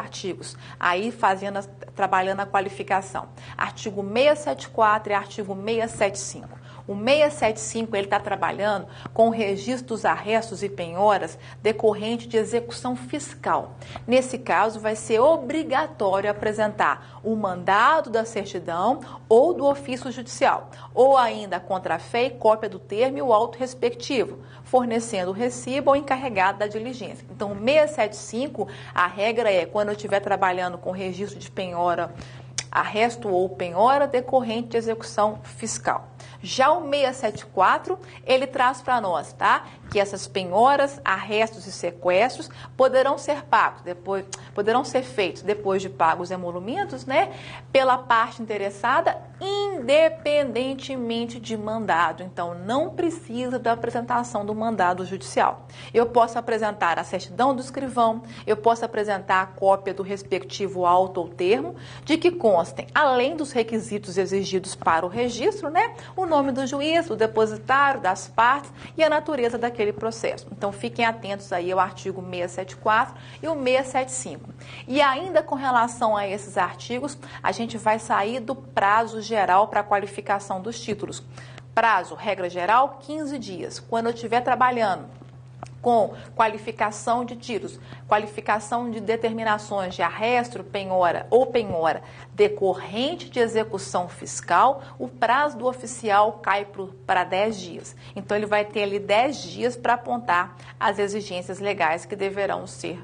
artigos, aí trabalhando a qualificação. Artigo 674 e artigo 675. O 675, ele está trabalhando com o registro dos arrestos e penhoras decorrente de execução fiscal. Nesse caso, vai ser obrigatório apresentar o mandado da certidão ou do ofício judicial, ou ainda a contrafé e cópia do termo e o auto respectivo, fornecendo o recibo ao encarregado da diligência. Então, o 675, a regra é, quando eu estiver trabalhando com registro de penhora, arresto ou penhora decorrente de execução fiscal. Já o 674, ele traz para nós, tá? Que essas penhoras, arrestos e sequestros poderão ser feitos depois de pagos os emolumentos, né? Pela parte interessada, independentemente de mandado. Então, não precisa da apresentação do mandado judicial. Eu posso apresentar a certidão do escrivão, eu posso apresentar a cópia do respectivo auto ou termo, de que constem, além dos requisitos exigidos para o registro, né? O nome do juiz, do depositário, das partes e a natureza daquele processo. Então, fiquem atentos aí ao artigo 674 e o 675. E ainda com relação a esses artigos, a gente vai sair do prazo geral para a qualificação dos títulos. Prazo, regra geral, 15 dias. Quando eu estiver trabalhando com qualificação de títulos, qualificação de determinações de arresto, penhora ou penhora decorrente de execução fiscal, o prazo do oficial cai para 10 dias. Então, ele vai ter ali 10 dias para apontar as exigências legais que deverão ser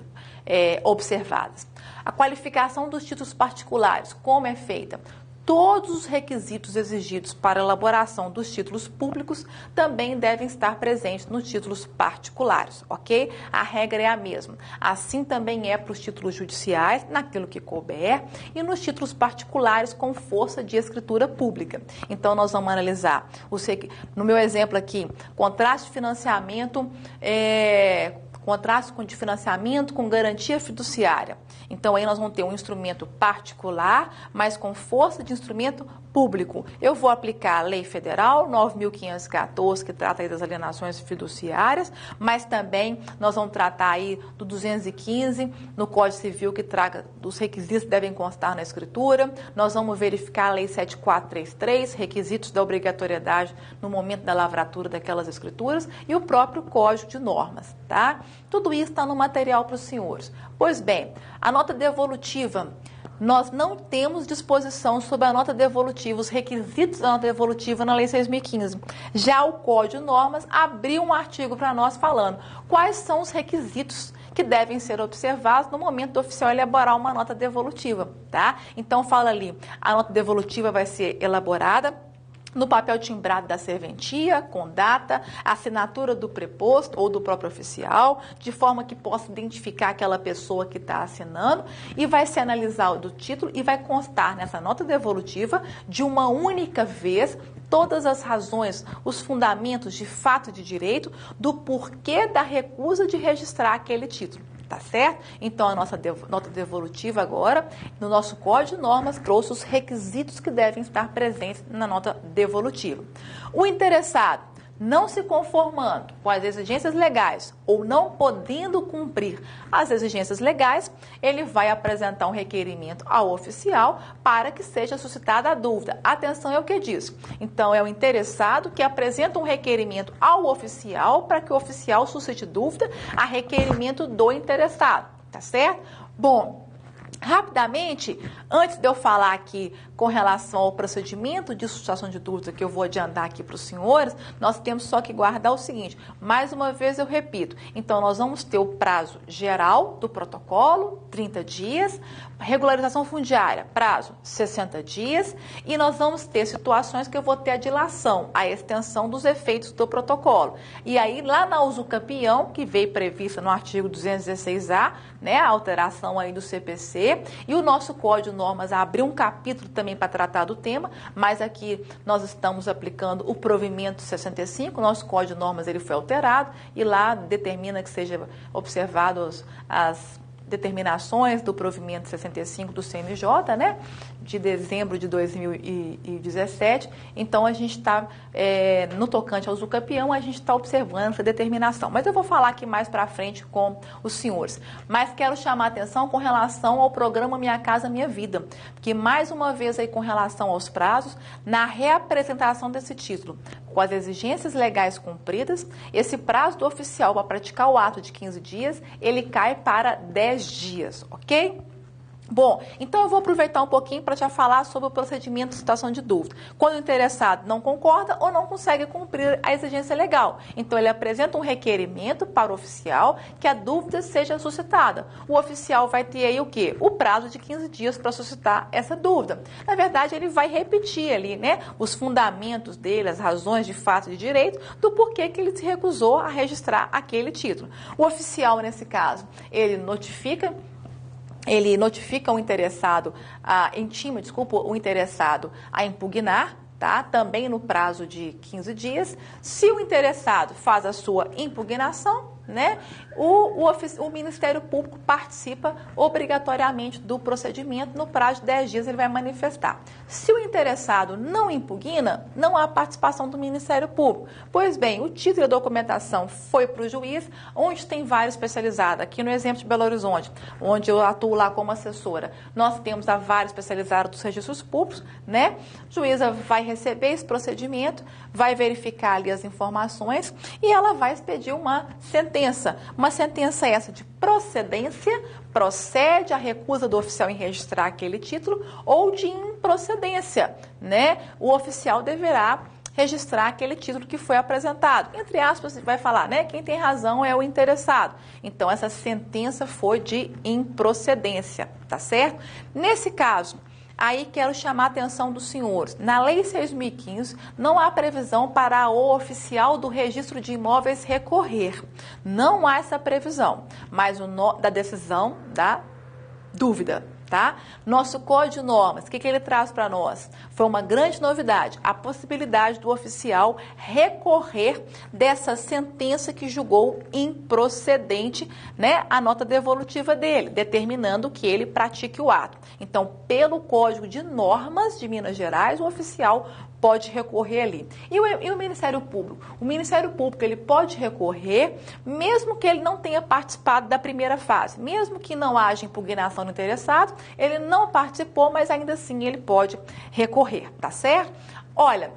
observadas. A qualificação dos títulos particulares, como é feita? Todos os requisitos exigidos para a elaboração dos títulos públicos também devem estar presentes nos títulos particulares, ok? A regra é a mesma. Assim também é para os títulos judiciais, naquilo que couber, e nos títulos particulares com força de escritura pública. Então, nós vamos analisar, no meu exemplo aqui, contrato de financiamento de financiamento com garantia fiduciária. Então, aí nós vamos ter um instrumento particular, mas com força de instrumento público. Eu vou aplicar a Lei Federal 9.514, que trata aí das alienações fiduciárias, mas também nós vamos tratar aí do 215, no Código Civil, que traga dos requisitos que devem constar na escritura. Nós vamos verificar a Lei 7433, requisitos da obrigatoriedade no momento da lavratura daquelas escrituras, e o próprio Código de Normas, tá? Tudo isso está no material para os senhores. Pois bem, a nota devolutiva, nós não temos disposição sobre a nota devolutiva, os requisitos da nota devolutiva na Lei 6.015. Já o Código de Normas abriu um artigo para nós falando quais são os requisitos que devem ser observados no momento do oficial elaborar uma nota devolutiva, tá? Então, fala ali, a nota devolutiva vai ser elaborada no papel timbrado da serventia, com data, assinatura do preposto ou do próprio oficial, de forma que possa identificar aquela pessoa que está assinando, e vai se analisar o do título e vai constar nessa nota devolutiva, de uma única vez, todas as razões, os fundamentos de fato e de direito do porquê da recusa de registrar aquele título. Tá certo? Então, a nossa nota devolutiva agora, no nosso Código de Normas, trouxe os requisitos que devem estar presentes na nota devolutiva. O interessado, não se conformando com as exigências legais ou não podendo cumprir as exigências legais, ele vai apresentar um requerimento ao oficial para que seja suscitada a dúvida. Atenção é o que diz. Então, é o interessado que apresenta um requerimento ao oficial para que o oficial suscite dúvida a requerimento do interessado, tá certo? Bom, rapidamente, antes de eu falar aqui com relação ao procedimento de suscitação de dúvida, que eu vou adiantar aqui para os senhores, nós temos só que guardar o seguinte, mais uma vez eu repito, então nós vamos ter o prazo geral do protocolo, 30 dias, regularização fundiária, prazo 60 dias, e nós vamos ter situações que eu vou ter a dilação, a extensão dos efeitos do protocolo. E aí, lá na uso campeão, que veio prevista no artigo 216A, né, a alteração aí do CPC, e o nosso Código de Normas abriu um capítulo também para tratar do tema, mas aqui nós estamos aplicando o provimento 65, o nosso Código de Normas ele foi alterado, e lá determina que seja observados as determinações do provimento 65 do CNJ, né, de dezembro de 2017. Então, a gente está, no tocante ao usucapião, a gente está observando essa determinação. Mas eu vou falar aqui mais para frente com os senhores. Mas quero chamar a atenção com relação ao programa Minha Casa Minha Vida, que mais uma vez aí com relação aos prazos, na reapresentação desse título, com as exigências legais cumpridas, esse prazo do oficial para praticar o ato de 15 dias, ele cai para 10 dias, ok? Bom, então eu vou aproveitar um pouquinho para já falar sobre o procedimento de situação de dúvida. Quando o interessado não concorda ou não consegue cumprir a exigência legal, então ele apresenta um requerimento para o oficial que a dúvida seja suscitada. O oficial vai ter aí o quê? O prazo de 15 dias para suscitar essa dúvida. Na verdade, ele vai repetir ali, né, os fundamentos dele, as razões de fato e de direito, do porquê que ele se recusou a registrar aquele título. O oficial, nesse caso, ele notifica o interessado, intima o interessado a impugnar, tá? Também no prazo de 15 dias. Se o interessado faz a sua impugnação, né, o Ministério Público participa obrigatoriamente do procedimento. No prazo de 10 dias ele vai manifestar. Se o interessado não impugna, não há participação do Ministério Público. Pois bem, o título e a documentação foi para o juiz, onde tem vários especializados. Aqui no exemplo de Belo Horizonte, onde eu atuo lá como assessora, nós temos a vara especializada dos registros públicos, né? A juíza vai receber esse procedimento, vai verificar ali as informações e ela vai expedir uma sentença. Uma sentença essa de procedência, procede a recusa do oficial em registrar aquele título, ou de improcedência, né? O oficial deverá registrar aquele título que foi apresentado. Entre aspas, vai falar, né? Quem tem razão é o interessado. Então, essa sentença foi de improcedência, tá certo? Nesse caso, aí quero chamar a atenção dos senhores. Na Lei 6.015, não há previsão para o oficial do registro de imóveis recorrer. Não há essa previsão, mas da decisão da dúvida, tá? Nosso Código de Normas, o que ele traz para nós? Foi uma grande novidade, a possibilidade do oficial recorrer dessa sentença que julgou improcedente, né, a nota devolutiva dele, determinando que ele pratique o ato. Então, pelo Código de Normas de Minas Gerais, o oficial pode recorrer ali. E o Ministério Público? O Ministério Público, ele pode recorrer, mesmo que ele não tenha participado da primeira fase, mesmo que não haja impugnação do interessado, ele não participou, mas ainda assim ele pode recorrer, tá certo? Olha,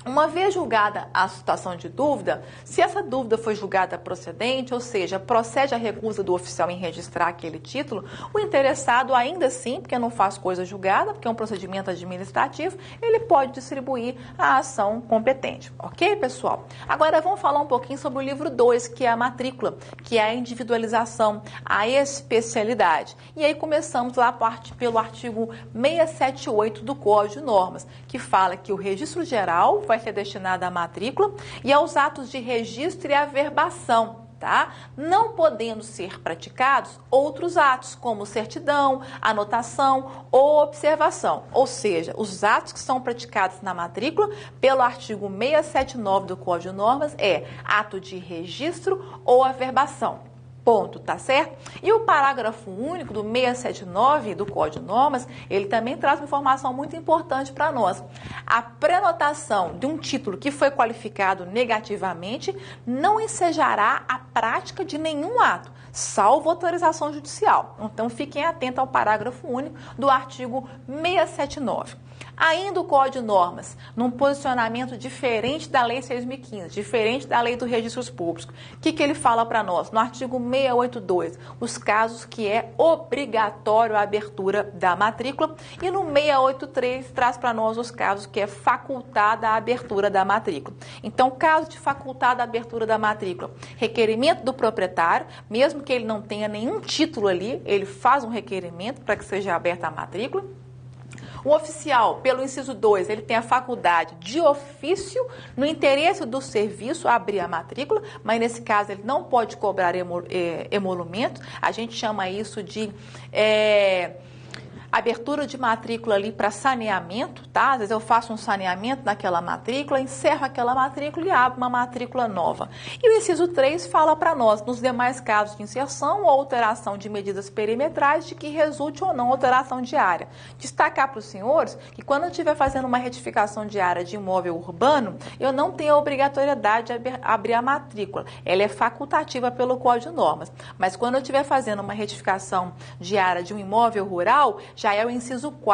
uma vez julgada a situação de dúvida, se essa dúvida foi julgada procedente, ou seja, procede a recusa do oficial em registrar aquele título, o interessado ainda assim, porque não faz coisa julgada, porque é um procedimento administrativo, ele pode distribuir a ação competente. Ok, pessoal? Agora vamos falar um pouquinho sobre o livro 2, que é a matrícula, que é a individualização, a especialidade. E aí começamos lá pelo artigo 678 do Código de Normas, que fala que o registro geral vai ser destinada à matrícula e aos atos de registro e averbação, tá? Não podendo ser praticados outros atos, como certidão, anotação ou observação. Ou seja, os atos que são praticados na matrícula, pelo artigo 679 do Código de Normas, é ato de registro ou averbação. Ponto, tá certo? E o parágrafo único do 679 do Código de Normas, ele também traz uma informação muito importante para nós. A prenotação de um título que foi qualificado negativamente não ensejará a prática de nenhum ato, salvo autorização judicial. Então, fiquem atentos ao parágrafo único do artigo 679. Ainda o Código de Normas, num posicionamento diferente da Lei 6.015, diferente da Lei dos Registros Públicos. O que ele fala para nós? No artigo 682, os casos que é obrigatório a abertura da matrícula, e no 683 traz para nós os casos que é facultada a abertura da matrícula. Então, caso de facultada a abertura da matrícula, requerimento do proprietário, mesmo que ele não tenha nenhum título ali, ele faz um requerimento para que seja aberta a matrícula. O oficial, pelo inciso 2, ele tem a faculdade de ofício, no interesse do serviço, abrir a matrícula, mas nesse caso ele não pode cobrar emolumento. A gente chama isso de abertura de matrícula ali para saneamento, tá? Às vezes eu faço um saneamento naquela matrícula, encerro aquela matrícula e abro uma matrícula nova. E o inciso 3 fala para nós, nos demais casos de inserção ou alteração de medidas perimetrais, de que resulte ou não alteração de área. Destacar para os senhores que quando eu estiver fazendo uma retificação de área de imóvel urbano, eu não tenho a obrigatoriedade de abrir a matrícula. Ela é facultativa pelo Código de Normas. Mas quando eu estiver fazendo uma retificação de área de um imóvel rural, já é o inciso 4